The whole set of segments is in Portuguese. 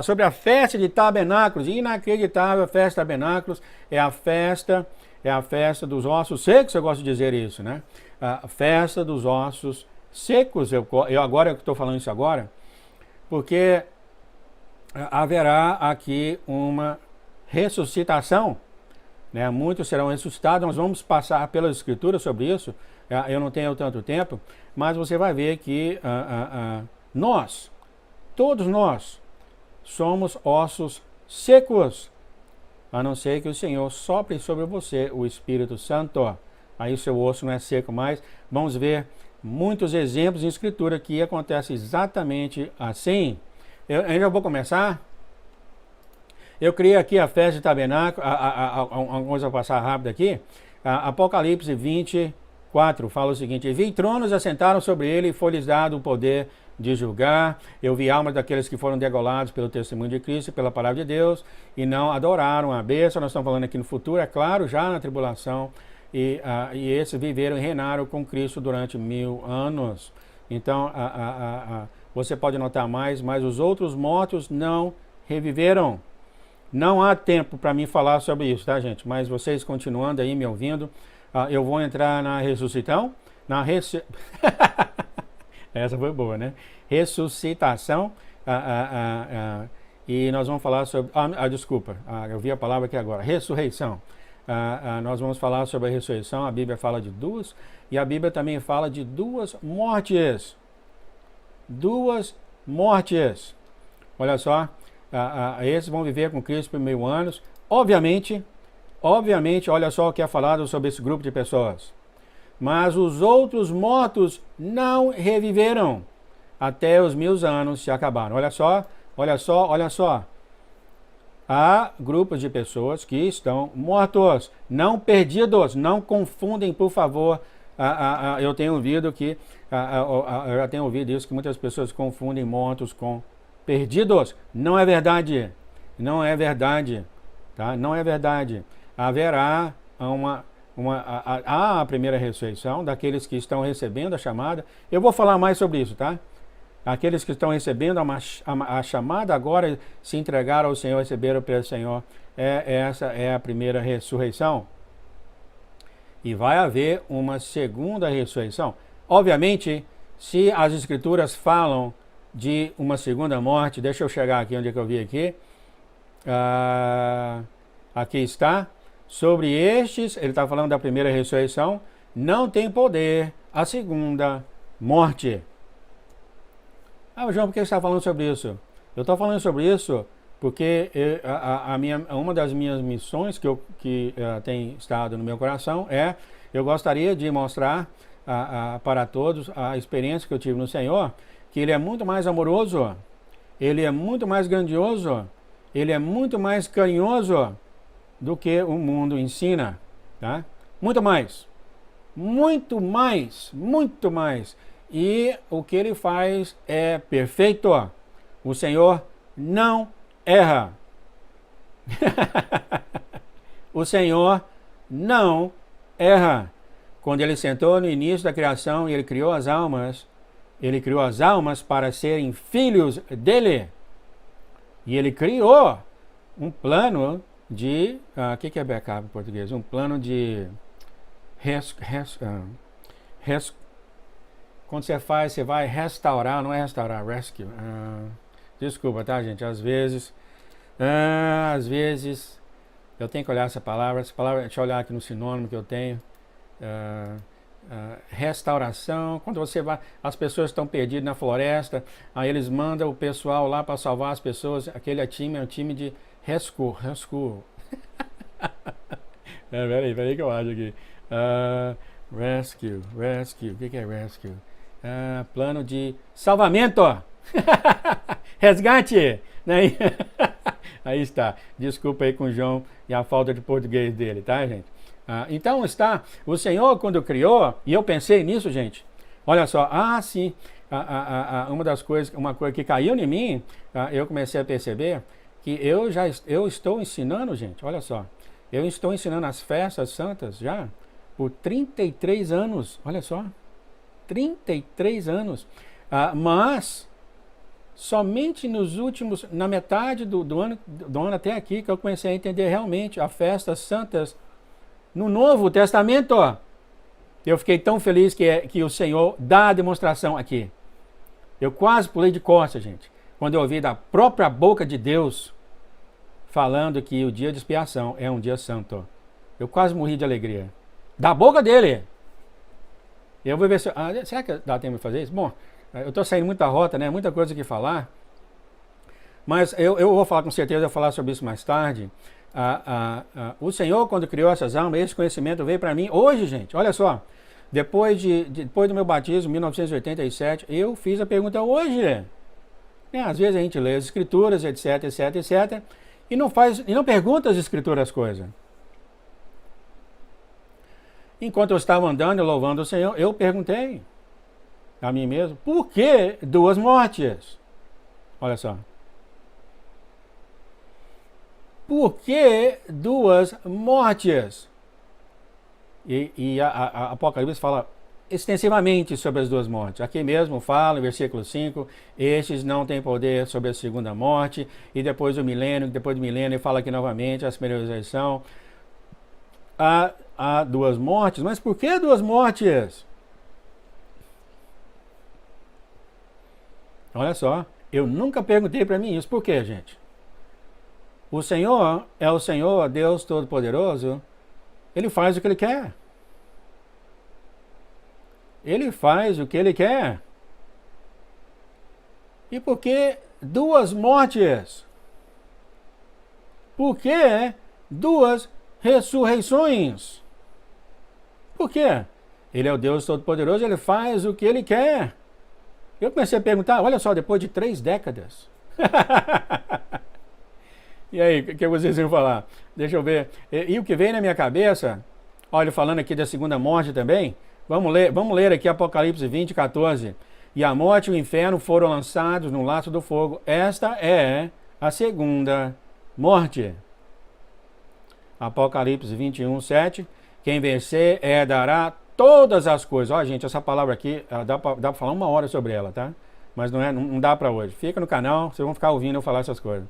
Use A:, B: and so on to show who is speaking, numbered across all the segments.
A: sobre a festa de tabernáculos, inacreditável a festa de tabernáculos, é a festa dos ossos secos, eu gosto de dizer isso, né? A festa dos ossos secos, eu agora estou falando isso agora, porque haverá aqui uma ressuscitação, né? Muitos serão ressuscitados, nós vamos passar pelas escrituras sobre isso, eu não tenho tanto tempo, mas você vai ver que nós, todos nós, somos ossos secos, a não ser que o Senhor sopre sobre você o Espírito Santo. Aí o seu osso não é seco mais. Vamos ver muitos exemplos em Escritura que acontece exatamente assim. Eu ainda vou começar. Eu criei aqui a festa de tabernáculo, uma coisa para passar rápido aqui. Apocalipse 24 fala o seguinte: vi tronos assentaram sobre ele e foi-lhes dado o poder de julgar. Eu vi almas daqueles que foram degolados pelo testemunho de Cristo e pela palavra de Deus e não adoraram a besta. Nós estamos falando aqui no futuro, é claro, já na tribulação. E esses viveram e reinaram com Cristo durante 1000 anos. Então, você pode notar mais, mas os outros mortos não reviveram. Não há tempo para mim falar sobre isso, tá, gente? Mas vocês continuando aí me ouvindo, eu vou entrar na ressuscitação, essa foi boa, né? Ressuscitação, e nós vamos falar sobre, desculpa, eu vi a palavra aqui agora, ressurreição. Nós vamos falar sobre a ressurreição. A Bíblia fala de duas, e a Bíblia também fala de duas mortes. Duas mortes. Olha só, esses vão viver com Cristo por 1000 anos. Obviamente, olha só o que é falado sobre esse grupo de pessoas. Mas os outros mortos não reviveram até os 1000 anos se acabaram. Olha só. Há grupos de pessoas que estão mortos, não perdidos. Não confundem, por favor. Eu tenho ouvido eu já tenho ouvido isso, que muitas pessoas confundem mortos com perdidos. Não é verdade. Não é verdade. Tá? Não é verdade. Haverá a primeira ressurreição daqueles que estão recebendo a chamada. Eu vou falar mais sobre isso, tá? Aqueles que estão recebendo a chamada agora, se entregaram ao Senhor, receberam pelo Senhor. Essa é a primeira ressurreição. E vai haver uma segunda ressurreição. Obviamente, se as Escrituras falam de uma segunda morte, deixa eu chegar aqui onde é que eu vi aqui. Aqui está. Sobre estes, ele está falando da primeira ressurreição, não tem poder a segunda morte. João, por que você está falando sobre isso? Eu estou falando sobre isso porque uma das minhas missões que tem estado no meu coração eu gostaria de mostrar para todos a experiência que eu tive no Senhor, que Ele é muito mais amoroso, Ele é muito mais grandioso, Ele é muito mais carinhoso do que o mundo ensina, tá? Muito mais. E o que Ele faz é perfeito. O Senhor não erra. O Senhor não erra. Quando Ele sentou no início da criação e Ele criou as almas para serem filhos dEle. E Ele criou um plano de... o que é backup em português? Um plano de... quando você vai restaurar, não é restaurar, rescue. Desculpa, tá, gente? Às vezes eu tenho que olhar essa palavra, deixa eu olhar aqui no sinônimo que eu tenho. Restauração, quando você vai, as pessoas estão perdidas na floresta, aí eles mandam o pessoal lá para salvar as pessoas. Aquele time é um time de rescue. Peraí que eu acho aqui. Rescue, o que é rescue? Plano de salvamento. Resgate, né? Aí está, desculpa aí com o João e a falta de português dele, tá, gente? Então está, o Senhor quando criou, e eu pensei nisso, gente, olha só, sim, uma coisa que caiu em mim, eu comecei a perceber que eu estou ensinando, gente, olha só, eu estou ensinando as festas santas já por 33 anos, olha só, 33 anos, mas Somente na metade do ano até aqui, que eu comecei a entender realmente as festas santas no Novo Testamento. Eu fiquei tão feliz que o Senhor dá a demonstração aqui. Eu quase pulei de costas, gente, quando eu ouvi da própria boca de Deus falando que o dia de expiação é um dia santo. Eu quase morri de alegria. Da boca dele. Eu vou ver se... será que dá tempo de fazer isso? Bom, eu estou saindo muita rota, né? Muita coisa que falar. Mas eu vou falar com certeza, eu vou falar sobre isso mais tarde. O Senhor, quando criou essas almas, esse conhecimento veio para mim hoje, gente. Olha só. Depois do meu batismo, em 1987, eu fiz a pergunta hoje. Às vezes a gente lê as escrituras, etc, etc, etc, e não pergunta às escrituras as coisas. Enquanto eu estava andando e louvando o Senhor, eu perguntei a mim mesmo, por que 2 mortes? Olha só. Por que 2 mortes? E a Apocalipse fala extensivamente sobre as 2 mortes. Aqui mesmo fala, em versículo 5, estes não têm poder sobre a segunda morte, e depois do milênio, ele fala aqui novamente, a primeira ressurreição. Há 2 mortes, mas por que 2 mortes? Olha só, eu nunca perguntei para mim isso. Por quê, gente? O Senhor é o Senhor, Deus Todo-Poderoso. Ele faz o que Ele quer. Ele faz o que Ele quer. E por que 2 mortes? Por que 2 ressurreições? Por quê? Ele é o Deus Todo-Poderoso, Ele faz o que Ele quer. Eu comecei a perguntar, olha só, depois de 3 décadas. E aí, o que vocês iam falar? Deixa eu ver. E o que veio na minha cabeça, olha, falando aqui da segunda morte também, vamos ler aqui Apocalipse 20, 14. E a morte e o inferno foram lançados no laço do fogo. Esta é a segunda morte. Apocalipse 21, 7. Quem vencer herdará todas as coisas. Ó, gente, essa palavra aqui, dá pra falar 1 hora sobre ela, tá? Mas não dá pra hoje. Fica no canal, vocês vão ficar ouvindo eu falar essas coisas.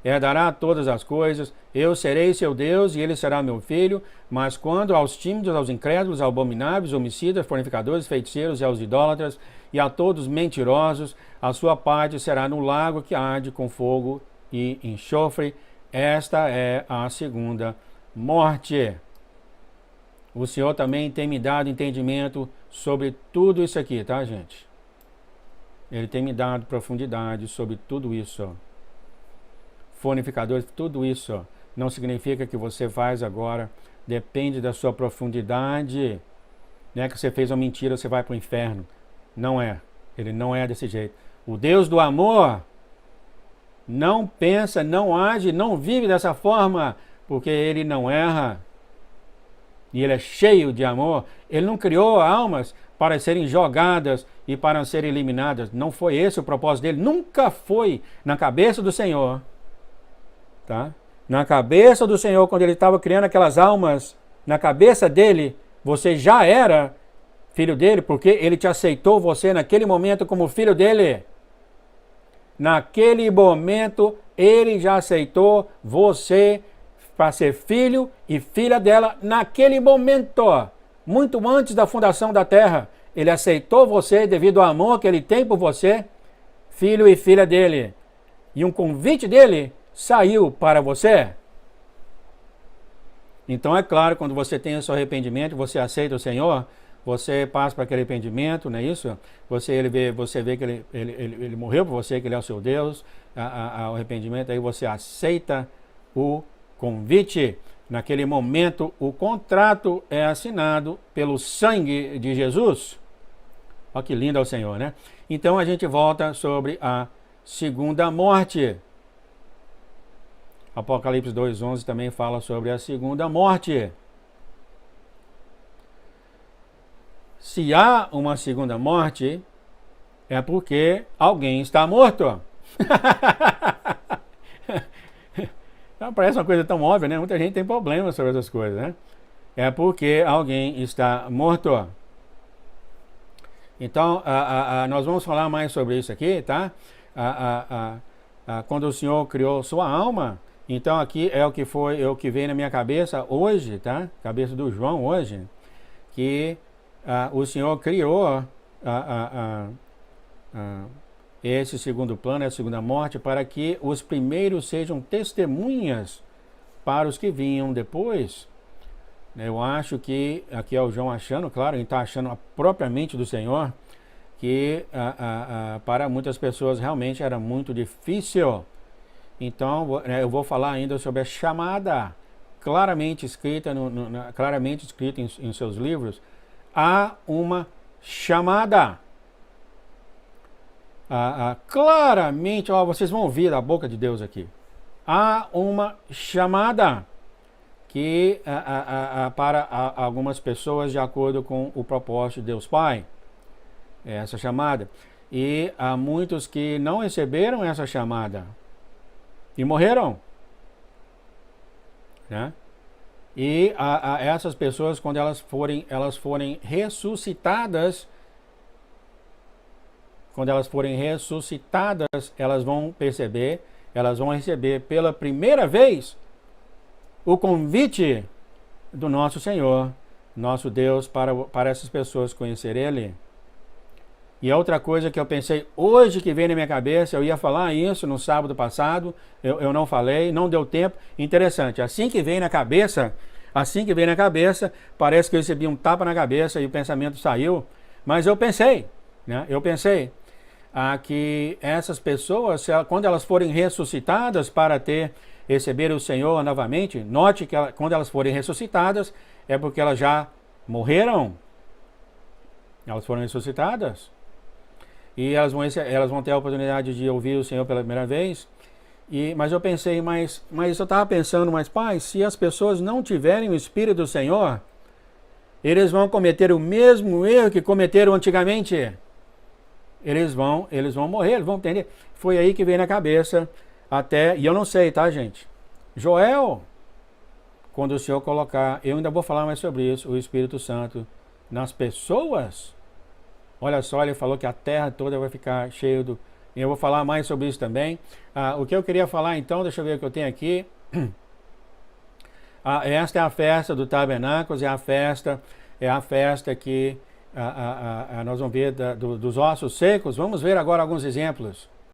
A: Herdará todas as coisas, eu serei seu Deus e ele será meu filho, mas quando aos tímidos, aos incrédulos, aos abomináveis, homicidas, fornificadores, feiticeiros e aos idólatras e a todos mentirosos, a sua parte será no lago que arde com fogo e enxofre. Esta é a segunda morte. O Senhor também tem me dado entendimento sobre tudo isso aqui, tá, gente? Ele tem me dado profundidade sobre tudo isso. Fornificadores, tudo isso não significa que você faz agora, depende da sua profundidade. Não é que você fez uma mentira, você vai para o inferno. Não é. Ele não é desse jeito. O Deus do amor não pensa, não age, não vive dessa forma, porque ele não erra. E ele é cheio de amor. Ele não criou almas para serem jogadas e para serem eliminadas. Não foi esse o propósito dele. Nunca foi na cabeça do Senhor. Tá? Na cabeça do Senhor, quando ele estava criando aquelas almas, na cabeça dele, você já era filho dele, porque ele te aceitou você naquele momento como filho dele. Naquele momento, ele já aceitou você para ser filho e filha dela. Naquele momento, muito antes da fundação da terra, ele aceitou você devido ao amor que ele tem por você, filho e filha dele. E um convite dele saiu para você. Então é claro, quando você tem o seu arrependimento, você aceita o Senhor, você passa para aquele arrependimento, não é isso? Você vê que ele morreu por você, que ele é o seu Deus, o arrependimento, aí você aceita o convite. Naquele momento, o contrato é assinado pelo sangue de Jesus. Olha que lindo é o Senhor, né? Então a gente volta sobre a segunda morte. Apocalipse 2:11 também fala sobre a segunda morte. Se há uma segunda morte, é porque alguém está morto. Parece uma coisa tão óbvia, né? Muita gente tem problemas sobre essas coisas, né? É porque alguém está morto. Então, nós vamos falar mais sobre isso aqui, tá? quando o Senhor criou sua alma. Então aqui é o que vem na minha cabeça hoje, tá? Cabeça do João hoje, que o Senhor criou esse segundo plano, a segunda morte, para que os primeiros sejam testemunhas para os que vinham depois. Eu acho que, aqui é o João achando, claro, ele está achando propriamente do Senhor, que para muitas pessoas realmente era muito difícil. Então, eu vou falar ainda sobre a chamada, claramente escrita, em seus livros. Há uma chamada. Claramente, vocês vão ouvir da boca de Deus aqui. Há uma chamada que para algumas pessoas de acordo com o propósito de Deus Pai. Essa chamada. E há muitos que não receberam essa chamada e morreram. Né? E essas pessoas, quando elas forem ressuscitadas, elas vão perceber, elas vão receber pela primeira vez o convite do nosso Senhor, nosso Deus, para essas pessoas conhecer Ele. E a outra coisa que eu pensei hoje que veio na minha cabeça, eu ia falar isso no sábado passado, eu não falei, não deu tempo. Interessante, assim que veio na cabeça, parece que eu recebi um tapa na cabeça e o pensamento saiu. Mas eu pensei, né? Que essas pessoas, quando elas forem ressuscitadas para receber o Senhor novamente, note que quando elas forem ressuscitadas, é porque elas já morreram. Elas foram ressuscitadas. E elas vão ter a oportunidade de ouvir o Senhor pela primeira vez. Mas eu pensei, mas eu estava pensando, mas pai, se as pessoas não tiverem o Espírito do Senhor, eles vão cometer o mesmo erro que cometeram antigamente. Eles vão morrer, eles vão entender. Foi aí que veio na cabeça e eu não sei, tá, gente? Joel, quando o Senhor colocar, eu ainda vou falar mais sobre isso, o Espírito Santo nas pessoas, olha só, ele falou que a terra toda vai ficar cheia do... Eu vou falar mais sobre isso também. O que eu queria falar então, deixa eu ver o que eu tenho aqui. Esta é a festa do Tabernáculos, é a festa que nós vamos ver dos ossos secos. Vamos ver agora alguns exemplos.